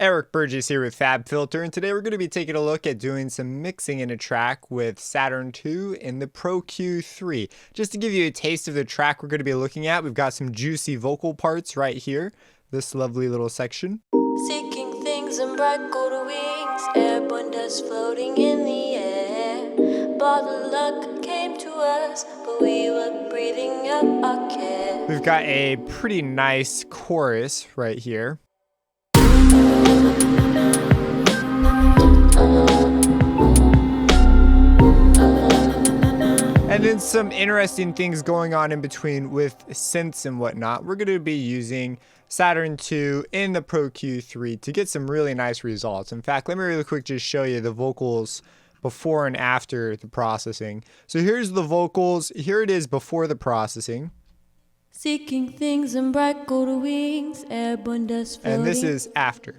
Eric Burgess here with FabFilter, and today we're going to be taking a look at doing some mixing in a track with Saturn 2 in the Pro Q3. Just to give you a taste of the track we're going to be looking at, we've got some juicy vocal parts right here, this lovely little section. Seeking things in bright gold wings, airborne dust floating in the air. Bottle luck came to us, but we were breathing out our care. We've got a pretty nice chorus right here. And then some interesting things going on in between with synths and whatnot. We're going to be using Saturn 2 in the Pro Q3 to get some really nice results. In fact, let me really quick just show you the vocals before and after the processing. So here's the vocals. Here it is before the processing. Seeking things in bright gold wings, airborne dust floating. And this is after.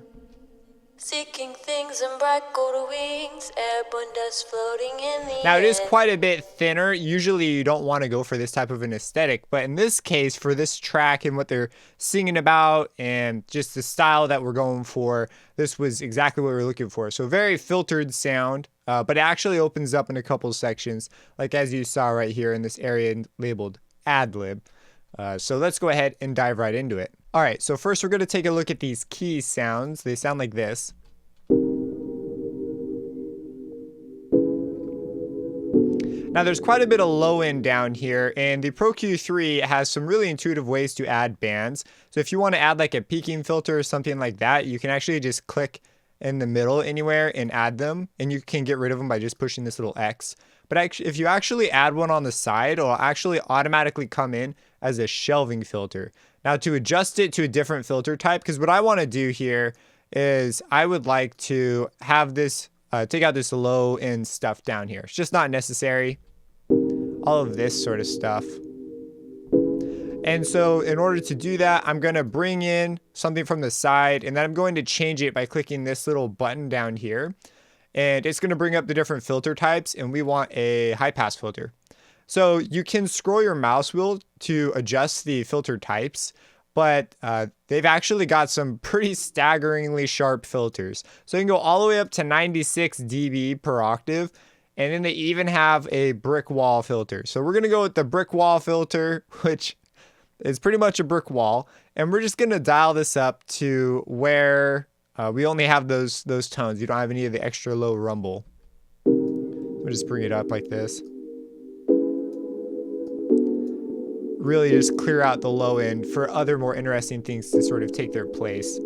Seeking things in bright gold wings, airborne dust floating in the Now it is air. quite a bit thinner. Usually you don't want to go for this type of an aesthetic, but in this case, for this track and what they're singing about and just the style that we're going for, this was exactly what we were looking for. So very filtered sound, but it actually opens up in a couple sections, like as you saw right here in this area labeled ad-lib. So let's go ahead and dive right into it. All right, so first we're going to take a look at these key sounds. They sound like this. Now there's quite a bit of low end down here, and the Pro Q3 has some really intuitive ways to add bands. So if you want to add like a peaking filter or something like that, you can actually just click in the middle anywhere and add them, and you can get rid of them by just pushing this little X. But actually, if you actually add one on the side, it'll actually automatically come in as a shelving filter. Now to adjust it to a different filter type, because what I want to do here is I would like to have this, take out this low end stuff down here. It's just not necessary. All of this sort of stuff. And so in order to do that, I'm going to bring in something from the side, and then I'm going to change it by clicking this little button down here. And it's going to bring up the different filter types, and we want a high pass filter. So you can scroll your mouse wheel to adjust the filter types, but they've actually got some pretty staggeringly sharp filters. So you can go all the way up to 96 dB per octave, and then they even have a brick wall filter. So we're going to go with the brick wall filter, which is pretty much a brick wall, and we're just going to dial this up to where we only have those tones. You don't have any of the extra low rumble. We'll just bring it up like this. Really just clear out the low end for other more interesting things to sort of take their place.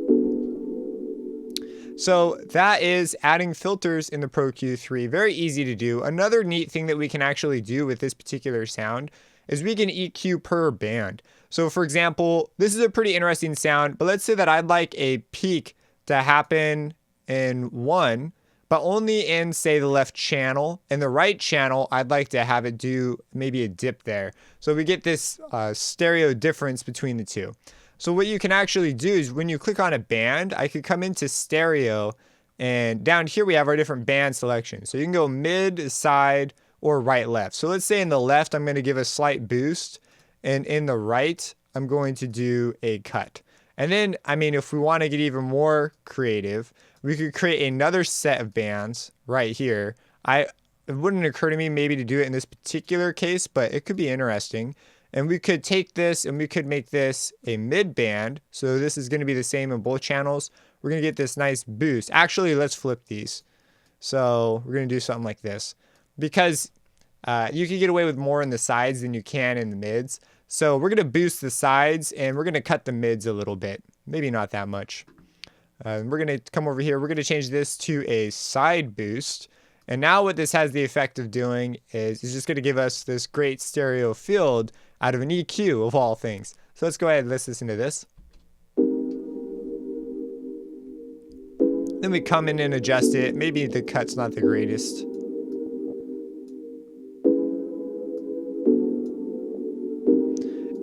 So that is adding filters in the Pro Q3. Very easy to do. Another neat thing that we can actually do with this particular sound is we can EQ per band. So for example, this is a pretty interesting sound, but let's say that I'd like a peak to happen in one, but only in, say, the left channel. In the right channel, I'd like to have it do maybe a dip there. So we get this stereo difference between the two. So what you can actually do is when you click on a band, I could come into stereo, and down here we have our different band selections. So you can go mid, side, or right, left. So let's say in the left, I'm going to give a slight boost, and in the right, I'm going to do a cut. And then, I mean, if we want to get even more creative, we could create another set of bands right here. It wouldn't occur to me maybe to do it in this particular case, but it could be interesting. And we could take this and we could make this a mid band. So this is going to be the same in both channels. We're going to get this nice boost. Actually, let's flip these. So we're going to do something like this, because you can get away with more in the sides than you can in the mids. So we're going to boost the sides, and we're going to cut the mids a little bit. Maybe not that much. We're going to come over here. We're going to change this to a side boost. And now what this has the effect of doing is it's just going to give us this great stereo field out of an EQ of all things. So let's go ahead and let's listen to this. Then we come in and adjust it. Maybe the cut's not the greatest.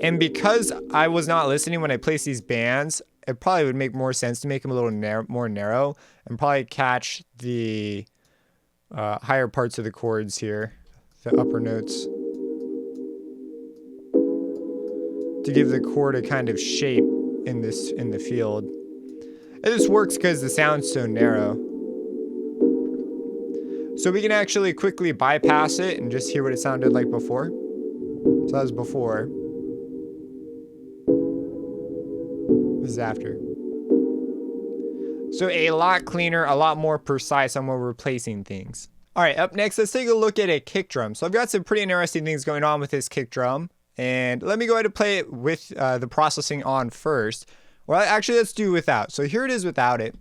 And because I was not listening when I placed these bands, it probably would make more sense to make them a little more narrow and probably catch the higher parts of the chords here, the upper notes, to give the chord a kind of shape in the field. And this works because the sound's so narrow. So we can actually quickly bypass it and just hear what it sounded like before. So that was before. This is after. So a lot cleaner, a lot more precise on where we're placing things. All right, up next, let's take a look at a kick drum. So I've got some pretty interesting things going on with this kick drum. And let me go ahead and play it with the processing on first. Well, actually, let's do without. So here it is without it.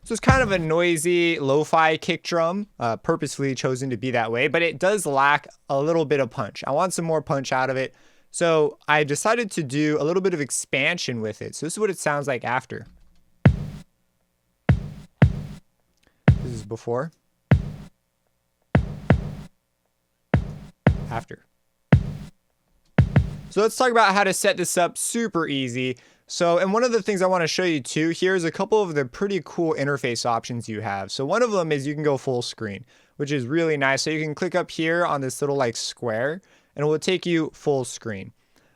So it's kind of a noisy, lo-fi kick drum, purposefully chosen to be that way, but it does lack a little bit of punch. I want some more punch out of it. So I decided to do a little bit of expansion with it. So this is what it sounds like after. This is before. After. So let's talk about how to set this up super easy. So, and one of the things I want to show you too, here's a couple of the pretty cool interface options you have. So one of them is you can go full screen, which is really nice. So you can click up here on this little like square and it will take you full screen.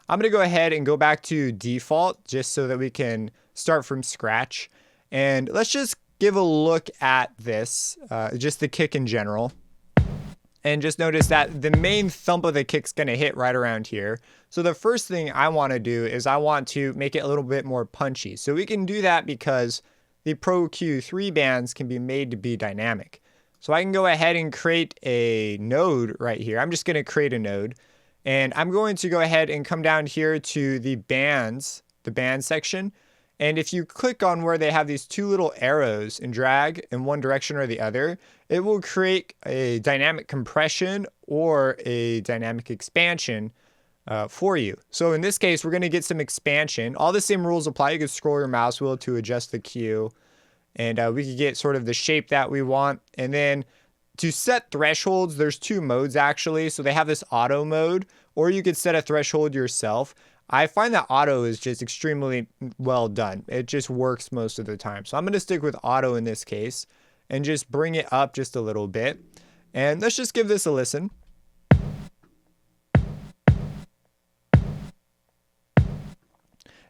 I'm going to go ahead and go back to default just so that we can start from scratch. And let's just give a look at this, just the kick in general. And just notice that the main thump of the kick's going to hit right around here. So the first thing I want to do is I want to make it a little bit more punchy. So we can do that because the Pro Q3 bands can be made to be dynamic. So I can go ahead and create a node right here. I'm just going to create a node. And I'm going to go ahead and come down here to the bands, the band section. And if you click on where they have these two little arrows and drag in one direction or the other, it will create a dynamic compression or a dynamic expansion for you. So in this case, we're going to get some expansion. All the same rules apply. You can scroll your mouse wheel to adjust the Q. And we can get sort of the shape that we want. And then to set thresholds, there's two modes actually. So they have this auto mode, or you could set a threshold yourself. I find that auto is just extremely well done. It just works most of the time. So I'm going to stick with auto in this case and just bring it up just a little bit. And let's just give this a listen.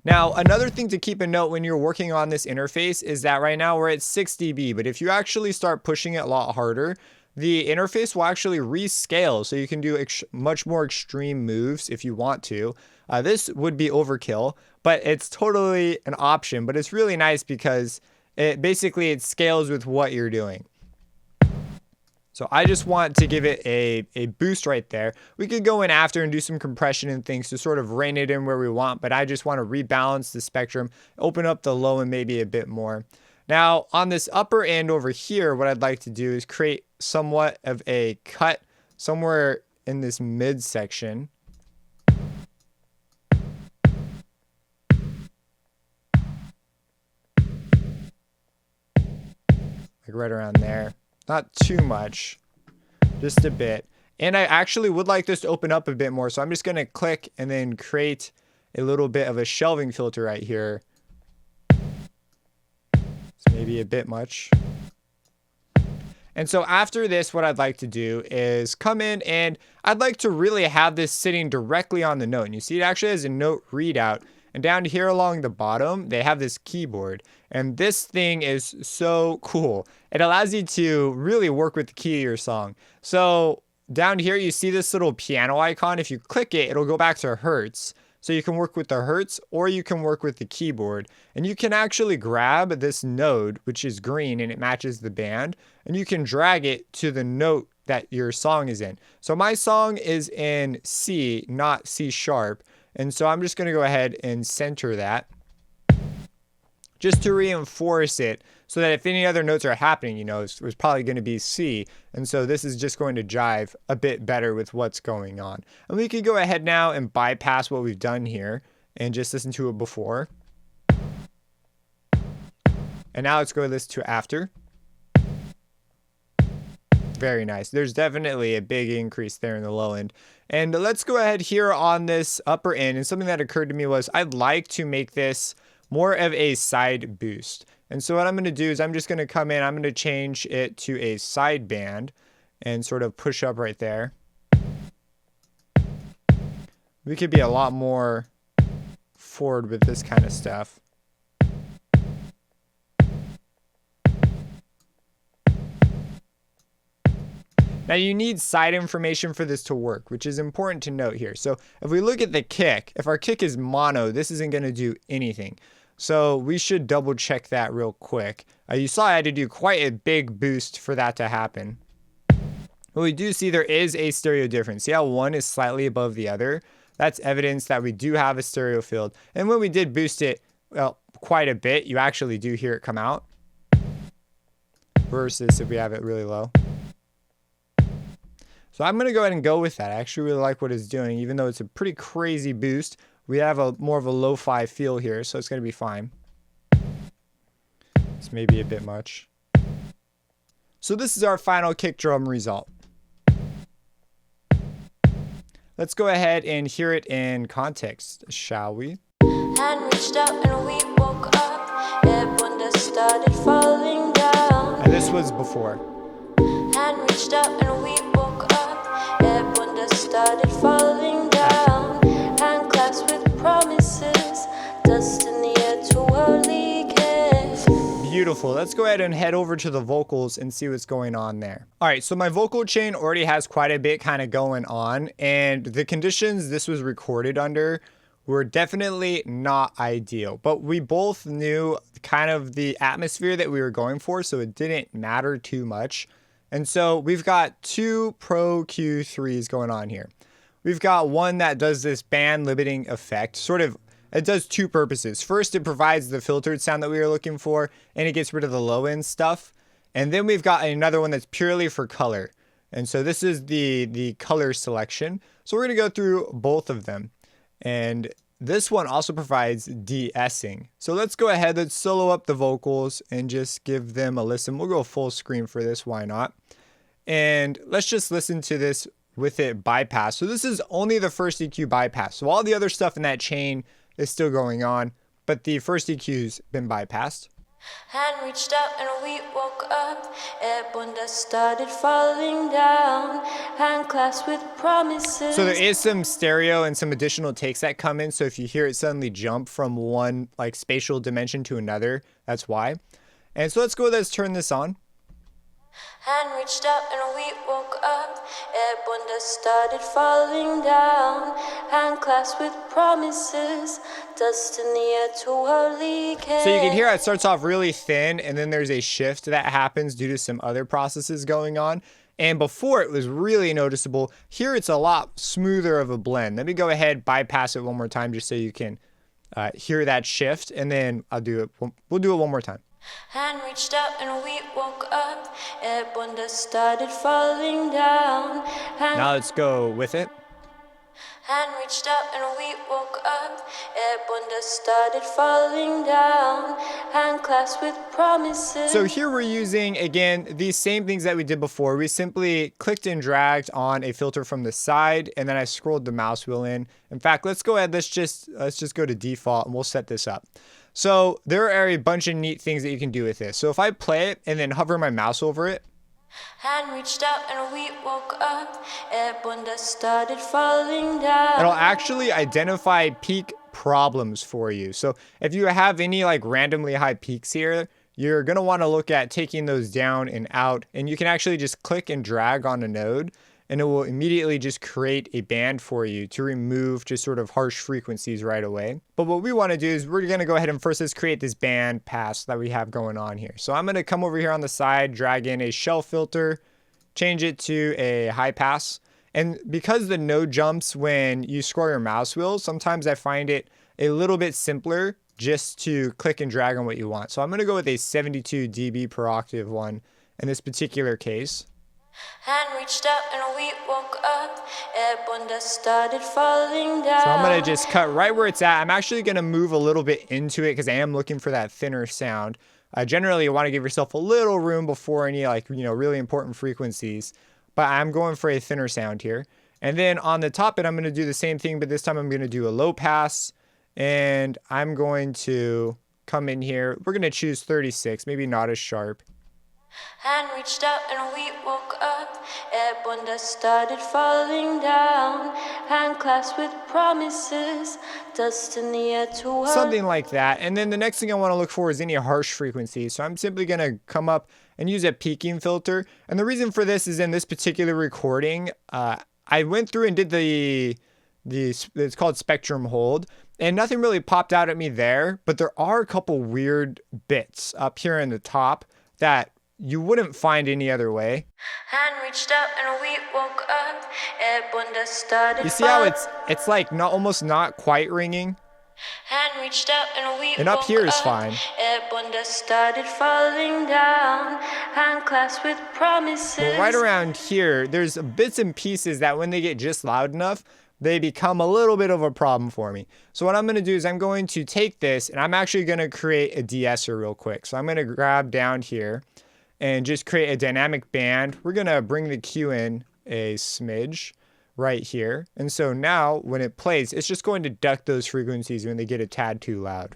Now, another thing to keep a note when you're working on this interface is that right now we're at 6 dB, but if you actually start pushing it a lot harder, the interface will actually rescale, so you can do much more extreme moves if you want to. This would be overkill, but it's totally an option, but it's really nice because it scales with what you're doing. So I just want to give it a boost right there. We could go in after and do some compression and things to sort of rein it in where we want, but I just want to rebalance the spectrum, open up the low and maybe a bit more. Now on this upper end over here, what I'd like to do is create somewhat of a cut somewhere in this mid section. Like right around there. Not too much, just a bit. And I actually would like this to open up a bit more. So I'm just going to click and then create a little bit of a shelving filter right here. It's maybe a bit much. And so after this, what I'd like to do is come in and I'd like to really have this sitting directly on the note. And you see it actually has a note readout. And down here along the bottom, they have this keyboard. And this thing is so cool. It allows you to really work with the key of your song. So down here, you see this little piano icon. If you click it, it'll go back to Hertz. So you can work with the Hertz or you can work with the keyboard. And you can actually grab this node, which is green and it matches the band. And you can drag it to the note that your song is in. So my song is in C, not C sharp. And so I'm just going to go ahead and center that just to reinforce it so that if any other notes are happening, you know, it's probably going to be C. And so this is just going to jive a bit better with what's going on. And we could go ahead now and bypass what we've done here and just listen to it before. And now let's go listen to after. Very nice. There's definitely a big increase there in the low end. And let's go ahead here on this upper end. And something that occurred to me was I'd like to make this more of a side boost. And so what I'm going to do is I'm just going to come in. I'm going to change it to a side band and sort of push up right there. We could be a lot more forward with this kind of stuff. Now you need side information for this to work, which is important to note here. So if we look at the kick, if our kick is mono, this isn't going to do anything. So we should double check that real quick. You saw I had to do quite a big boost for that to happen. Well, we do see there is a stereo difference. See how one is slightly above the other? That's evidence that we do have a stereo field. And when we did boost it, well, quite a bit, you actually do hear it come out. Versus if we have it really low. So I'm going to go ahead and go with that. I actually really like what it's doing, even though it's a pretty crazy boost. We have a more of a lo-fi feel here, so it's going to be fine. It's maybe a bit much. So this is our final kick drum result. Let's go ahead and hear it in context, shall we? Hand reached out and we woke up. Everyone just started falling down. And this was before. Hand reached out and we woke up. Everyone just started falling down. Hand clasped with promises. Dust in the air to worldly kiss. Beautiful. Let's go ahead and head over to the vocals and see what's going on there. All right, so my vocal chain already has quite a bit kind of going on, and the conditions this was recorded under were definitely not ideal, but we both knew kind of the atmosphere that we were going for, so it didn't matter too much. And so we've got two Pro Q3s going on here. We've got one that does this band limiting effect, sort of. It does two purposes. First, it provides the filtered sound that we were looking for, and it gets rid of the low end stuff. And then we've got another one that's purely for color. And so this is the color selection. So we're going to go through both of them. And this one also provides de-essing. So let's go ahead, let's solo up the vocals and just give them a listen. We'll go full screen for this, why not? And let's just listen to this with it bypass. So this is only the first EQ bypass. So all the other stuff in that chain is still going on, but the first EQ's been bypassed. Hand reached out and we woke up. Everyone just started falling down. Hand clasped with promises. So there is some stereo and some additional takes that come in. So if you hear it suddenly jump from one like spatial dimension to another, that's why. And so let's go, let's turn this on. Hand reached out and we woke up. Everyone just started falling down. Hand clasped with promises. Dust in the air to worldly kiss. So you can hear it starts off really thin, and then there's a shift that happens due to some other processes going on. And before it was really noticeable. Here it's a lot smoother of a blend. Let me go ahead, bypass it one more time just so you can hear that shift, and then I'll do it. We'll do it one more time. Hand reached out and we woke up. Everyone just started falling down. Now let's go with it. Hand reached out and we woke up. Everyone just started falling down. Hand clasped with promises. So here we're using, again, these same things that we did before. We simply clicked and dragged on a filter from the side, and then I scrolled the mouse wheel in. In fact, let's go ahead, let's just go to default and we'll set this up. So there are a bunch of neat things that you can do with this. So if I play it and then hover my mouse over it, hand reached out and we woke up. Everyone just started falling down. it'll actually identify peak problems for you. So if you have any like randomly high peaks here, you're going to want to look at taking those down and out. And you can actually just click and drag on a node, and it will immediately just create a band for you to remove just sort of harsh frequencies right away. But what we want to do is we're going to go ahead and first let's create this band pass that we have going on here. So I'm going to come over here on the side, drag in a shell filter, change it to a high pass. And because the node jumps when you scroll your mouse wheel, sometimes I find it a little bit simpler just to click and drag on what you want. So I'm going to go with a 72 dB per octave one in this particular case. Hand reached out and we woke up. Everyone just started falling down. So I'm going to just cut right where it's at. I'm actually going to move a little bit into it because I am looking for that thinner sound. Generally, you want to give yourself a little room before any really important frequencies. But I'm going for a thinner sound here. And then on the top end, I'm going to do the same thing, but this time I'm going to do a low pass. And I'm going to come in here. We're going to choose 36, maybe not as sharp. Hand reached out and we woke up. Airborne dust started falling down. Hand clasped with promises. Dust in the air to work. Something like that. And then the next thing I want to look for is any harsh frequencies. So I'm simply going to come up and use a peaking filter. And the reason for this is in this particular recording, I went through and did it's called spectrum hold. And nothing really popped out at me there. But there are a couple weird bits up here in the top that you wouldn't find any other way. Hand reached out and we woke up. Airborne dust started. You see how it's like almost not quite ringing? Hand reached out and we And up here is woke fine. Airborne dust started falling down. Hand clasped with promises. But right around here, there's bits and pieces that when they get just loud enough, they become a little bit of a problem for me. So what I'm going to do is I'm going to take this and I'm actually going to create a de-esser real quick. So I'm going to grab down here and just create a dynamic band. We're going to bring the Q in a smidge right here. And so now when it plays, it's just going to duck those frequencies when they get a tad too loud.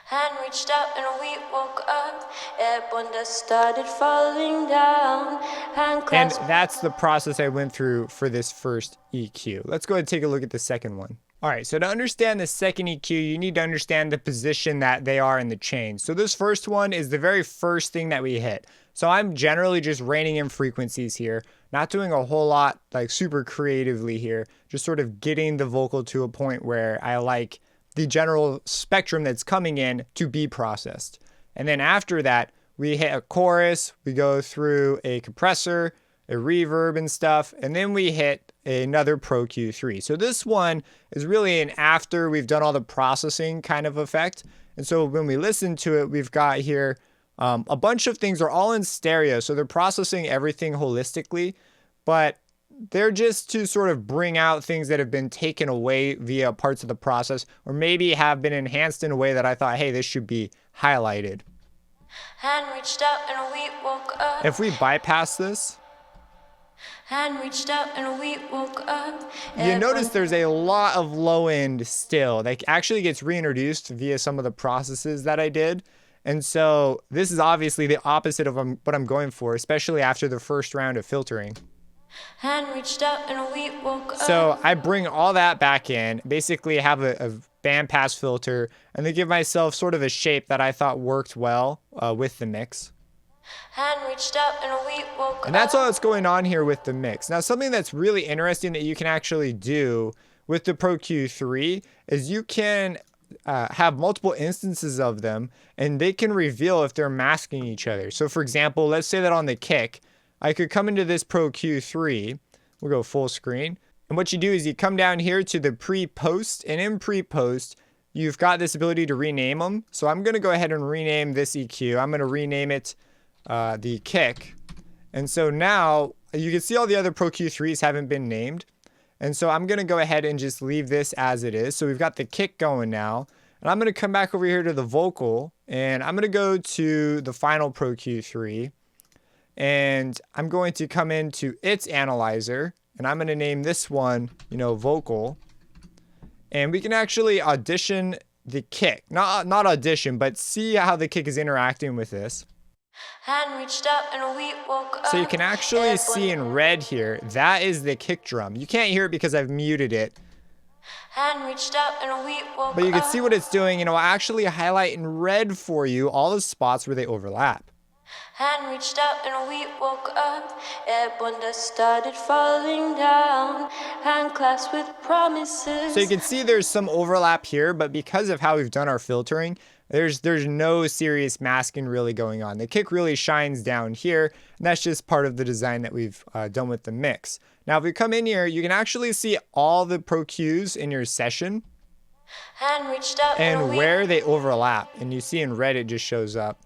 Hand reached out and we woke up. Airborne dust started falling down. Hand And clasped. that's the process I went through for this first EQ. Let's go ahead and take a look at the second one. All right, so to understand the second EQ, you need to understand the position that they are in the chain. So this first one is the very first thing that we hit. So I'm generally just reining in frequencies here, not doing a whole lot like super creatively here, just sort of getting the vocal to a point where I like the general spectrum that's coming in to be processed. And then after that, we hit a chorus, we go through a compressor, a reverb and stuff, and then we hit another Pro Q3. So this one is really an after we've done all the processing kind of effect. And so when we listen to it, we've got here a bunch of things are all in stereo. So they're processing everything holistically, but they're just to sort of bring out things that have been taken away via parts of the process, or maybe have been enhanced in a way that I thought, hey, this should be highlighted. Hand reached out and we woke up. If we bypass this, Hand reached out and we woke up. you notice there's a lot of low end still that actually gets reintroduced via some of the processes that I did. And so this is obviously the opposite of what I'm going for, especially after the first round of filtering. Hand reached out and we woke up. So I bring all that back in, basically have a bandpass filter, and then give myself sort of a shape that I thought worked well with the mix. Hand reached out and we woke up. And that's all that's going on here with the mix. Now, something that's really interesting that you can actually do with the Pro Q3 is you can have multiple instances of them, and they can reveal if they're masking each other. So for example, let's say that on the kick, I could come into this Pro Q3, we'll go full screen. And what you do is you come down here to the pre-post, and in pre-post, you've got this ability to rename them. So I'm going to go ahead and rename this EQ. I'm going to rename it the kick. And so now you can see all the other Pro Q3s haven't been named. And so I'm going to go ahead and just leave this as it is. So we've got the kick going now. And I'm going to come back over here to the vocal, and I'm going to go to the final Pro Q3. And I'm going to come into its analyzer, and I'm going to name this one, vocal. And we can actually audition the kick. Not audition, but see how the kick is interacting with this. Hand reached out and we woke up. So you can actually see in red here, that is the kick drum. You can't hear it because I've muted it. Hand reached out and we woke up. But you can see what it's doing, I actually highlight in red for you all the spots where they overlap. Hand reached out and we woke up. Airborne dust started falling down. Hand clasped with promises. So you can see there's some overlap here, but because of how we've done our filtering, there's no serious masking really going on. The kick really shines down here, and that's just part of the design that we've done with the mix. Now, if we come in here, you can actually see all the Pro Qs in your session Hand reached out and where they overlap. And you see in red, it just shows up.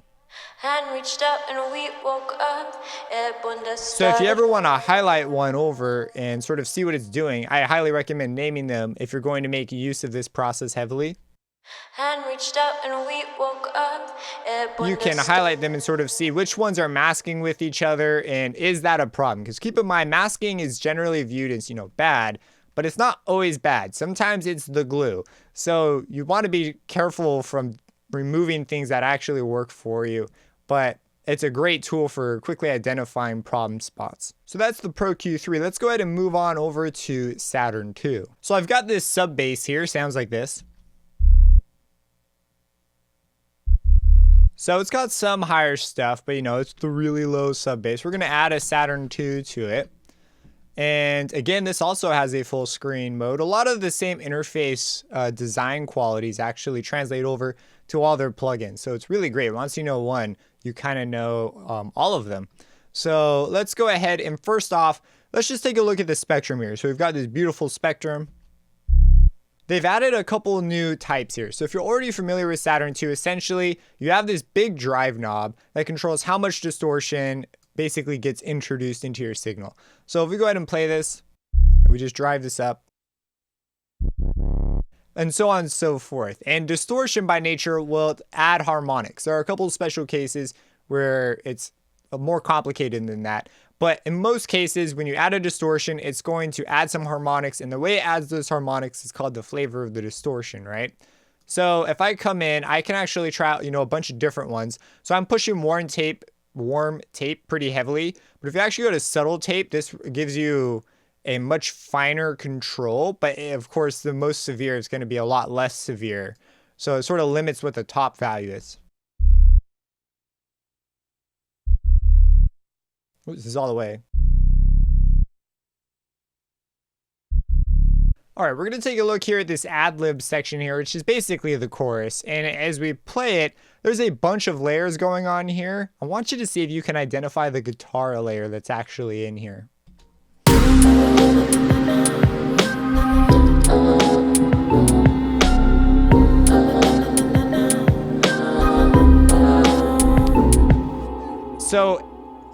Hand reached out and we woke up. Airborne dust So if you started. ever want to highlight one over and sort of see what it's doing, I highly recommend naming them if you're going to make use of this process heavily. Hand reached out and we woke up. Airborne You can dust highlight them and sort of see which ones are masking with each other, and is that a problem? Because keep in mind, masking is generally viewed as, bad, but it's not always bad. Sometimes it's the glue. So you want to be careful from removing things that actually work for you. But it's a great tool for quickly identifying problem spots. So that's the Pro Q3. Let's go ahead and move on over to Saturn 2. So I've got this sub bass here, sounds like this. So it's got some higher stuff, but you know, it's the really low sub bass. We're going to add a Saturn 2 to it. And again, this also has a full screen mode. A lot of the same interface design qualities actually translate over to all their plugins. So it's really great. Once you know one, you kind of know all of them. So let's go ahead and first off, let's just take a look at the spectrum here. So we've got this beautiful spectrum. They've added a couple new types here. So if you're already familiar with Saturn 2, essentially you have this big drive knob that controls how much distortion basically gets introduced into your signal. So if we go ahead and play this, and we just drive this up, and so on and so forth. And distortion by nature will add harmonics. There are a couple of special cases where it's more complicated than that. But in most cases, when you add a distortion, it's going to add some harmonics. And the way it adds those harmonics is called the flavor of the distortion, right? So if I come in, I can actually try out, a bunch of different ones. So I'm pushing warm tape pretty heavily. But if you actually go to subtle tape, this gives you a much finer control. But of course, the most severe is going to be a lot less severe. So it sort of limits what the top value is. This is all the way. All right, we're going to take a look here at this ad-lib section here, which is basically the chorus. And as we play it, there's a bunch of layers going on here. I want you to see if you can identify the guitar layer that's actually in here. So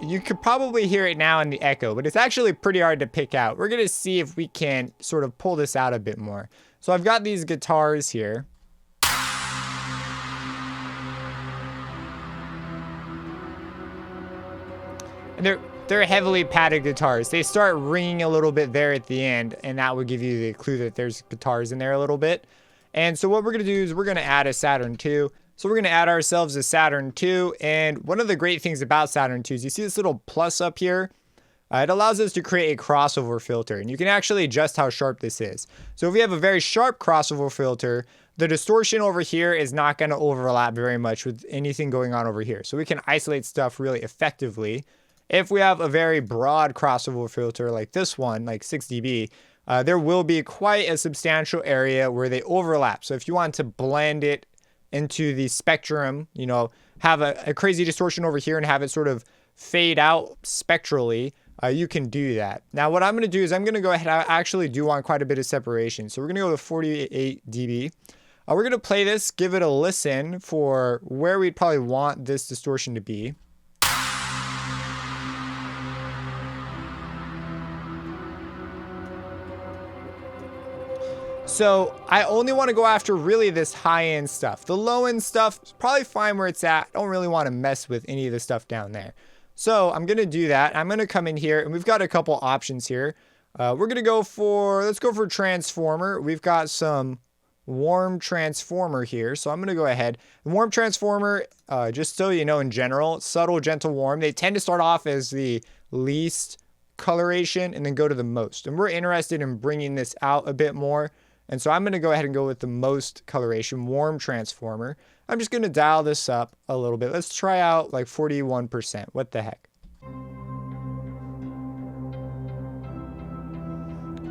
you could probably hear it now in the echo, but it's actually pretty hard to pick out. We're going to see if we can sort of pull this out a bit more. So I've got these guitars here. And they're heavily padded guitars. They start ringing a little bit there at the end, and that would give you the clue that there's guitars in there a little bit. And so what we're going to do is we're going to add a Saturn 2. So we're going to add ourselves a Saturn 2, and one of the great things about Saturn 2 is you see this little plus up here. It allows us to create a crossover filter, and you can actually adjust how sharp this is. So if we have a very sharp crossover filter, the distortion over here is not going to overlap very much with anything going on over here. So we can isolate stuff really effectively. If we have a very broad crossover filter like this one, like 6 dB, there will be quite a substantial area where they overlap. So if you want to blend it into the spectrum, have a crazy distortion over here and have it sort of fade out spectrally, you can do that. Now what I'm going to do is I'm going to go ahead, I actually do want quite a bit of separation. So we're going to go with 48 dB. We're going to play this, give it a listen for where we'd probably want this distortion to be. So I only want to go after really this high-end stuff. The low-end stuff is probably fine where it's at. I don't really want to mess with any of the stuff down there. So I'm going to do that. I'm going to come in here, and we've got a couple options here. We're going to go for, let's go for transformer. We've got some warm transformer here. So I'm going to go ahead. The warm transformer, just so you know in general, subtle, gentle, warm, they tend to start off as the least coloration and then go to the most. And we're interested in bringing this out a bit more. And so I'm going to go ahead and go with the most coloration, warm transformer. I'm just going to dial this up a little bit. Let's try out like 41%. What the heck?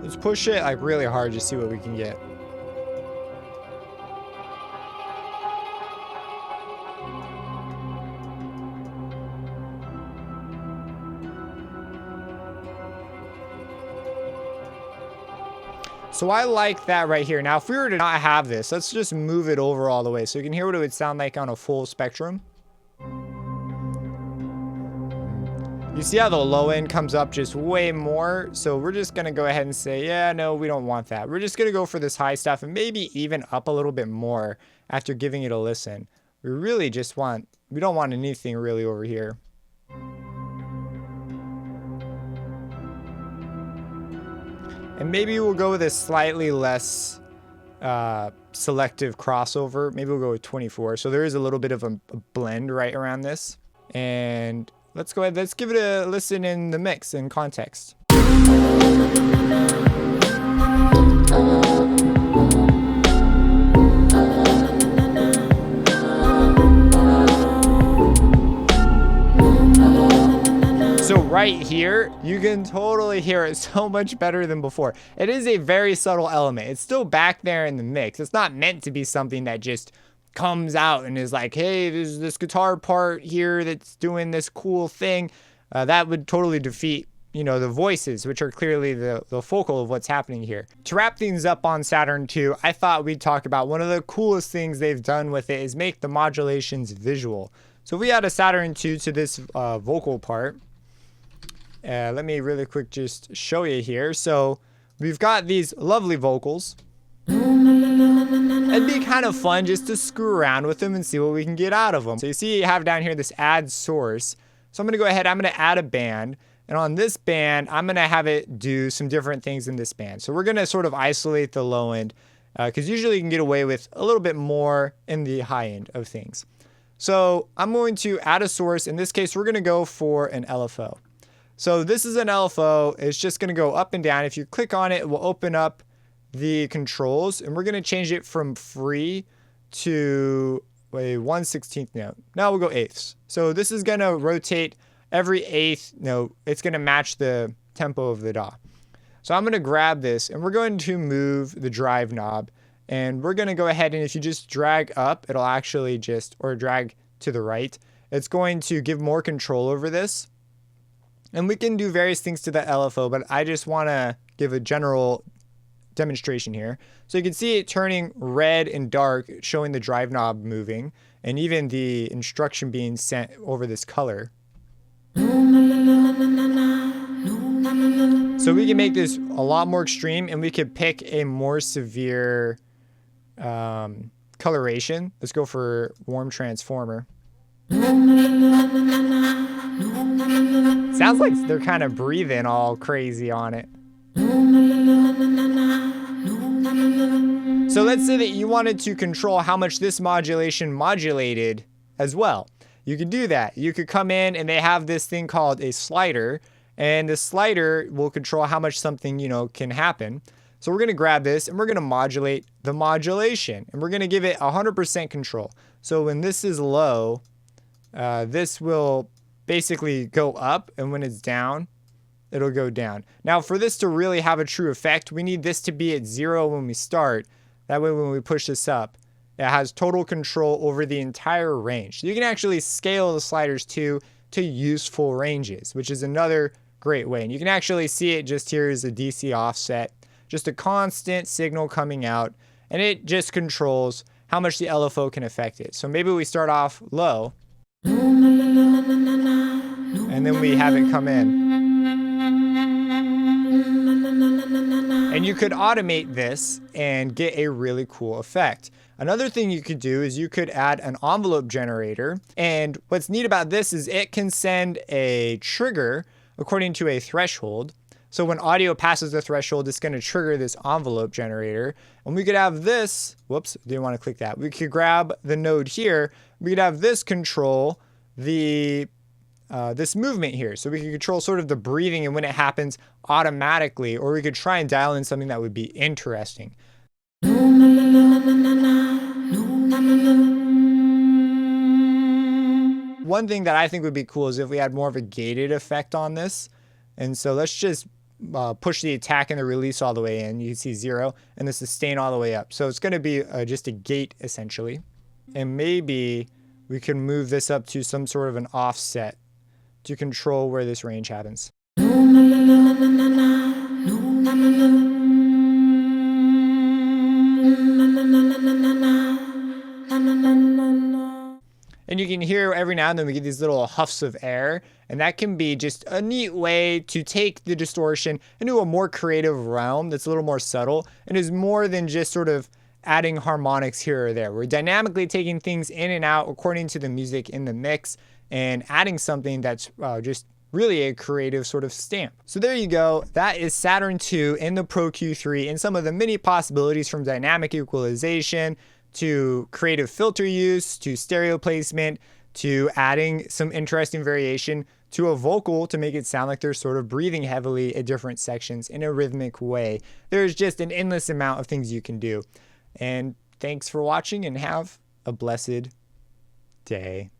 Let's push it like really hard to see what we can get. So I like that right here. Now, if we were to not have this, let's just move it over all the way so you can hear what it would sound like on a full spectrum. You see how the low end comes up just way more? So we're just going to go ahead and say, yeah, no, we don't want that. We're just going to go for this high stuff and maybe even up a little bit more after giving it a listen. We really just want, we don't want anything really over here. And maybe we'll go with a slightly less selective crossover. Maybe we'll go with 24. So there is a little bit of a blend right around this. And let's go ahead, let's give it a listen in the mix in context. So right here, you can totally hear it so much better than before. It is a very subtle element. It's still back there in the mix. It's not meant to be something that just comes out and is like, hey, there's this guitar part here that's doing this cool thing. That would totally defeat, you know, the voices, which are clearly the focal of what's happening here. To wrap things up on Saturn II, I thought we'd talk about one of the coolest things they've done with it is make the modulations visual. So if we add a Saturn II to this vocal part, let me really quick just show you here. So we've got these lovely vocals. It'd be kind of fun just to screw around with them and see what we can get out of them. So you see you have down here this add source. So I'm going to go ahead, I'm going to add a band. And on this band, I'm going to have it do some different things in this band. So we're going to sort of isolate the low end because usually you can get away with a little bit more in the high end of things. So I'm going to add a source. In this case, we're going to go for an LFO. So this is an LFO. It's just going to go up and down. If you click on it, it will open up the controls, and we're going to change it from free to a 1/16th note. Now we'll go eighths. So this is going to rotate every eighth note. It's going to match the tempo of the DAW. So I'm going to grab this, and we're going to move the drive knob, and we're going to go ahead, and if you just drag up, it'll actually just, or drag to the right, it's going to give more control over this. And we can do various things to the LFO, but I just want to give a general demonstration here. So you can see it turning red and dark, showing the drive knob moving, and even the instruction being sent over this color. So we can make this a lot more extreme, and we could pick a more severe coloration. Let's go for warm transformer. Sounds like they're kind of breathing all crazy on it. So let's say that you wanted to control how much this modulation modulated as well. You could do that. You could come in and they have this thing called a slider, and the slider will control how much something, you know, can happen. So we're going to grab this and we're going to modulate the modulation, and we're going to give it 100% control. So when this is low, this will basically go up, and when it's down, it'll go down. Now for this to really have a true effect, we need this to be at 0 when we start. That way when we push this up, it has total control over the entire range. So you can actually scale the sliders to useful ranges, which is another great way. And you can actually see it just here as a DC offset, just a constant signal coming out, and it just controls how much the LFO can affect it. So maybe we start off low, and then we have it come in. And you could automate this and get a really cool effect. Another thing you could do is you could add an envelope generator. And what's neat about this is it can send a trigger according to a threshold. So when audio passes the threshold, it's going to trigger this envelope generator. And we could have this, whoops, didn't want to click that. We could grab the node here. We could have this control the this movement here. So we can control sort of the breathing and when it happens automatically, or we could try and dial in something that would be interesting. One thing that I think would be cool is if we had more of a gated effect on this. And so let's just push the attack and the release all the way in. You can see 0 and the sustain all the way up. So it's going to be just a gate essentially. And maybe we can move this up to some sort of an offset to control where this range happens. And you can hear every now and then we get these little huffs of air, and that can be just a neat way to take the distortion into a more creative realm that's a little more subtle and is more than just sort of adding harmonics here or there. We're dynamically taking things in and out according to the music in the mix and adding something that's just really a creative sort of stamp. So there you go. That is Saturn II in the Pro Q3 and some of the many possibilities from dynamic equalization to creative filter use to stereo placement to adding some interesting variation to a vocal to make it sound like they're sort of breathing heavily at different sections in a rhythmic way. There's just an endless amount of things you can do. And thanks for watching and have a blessed day.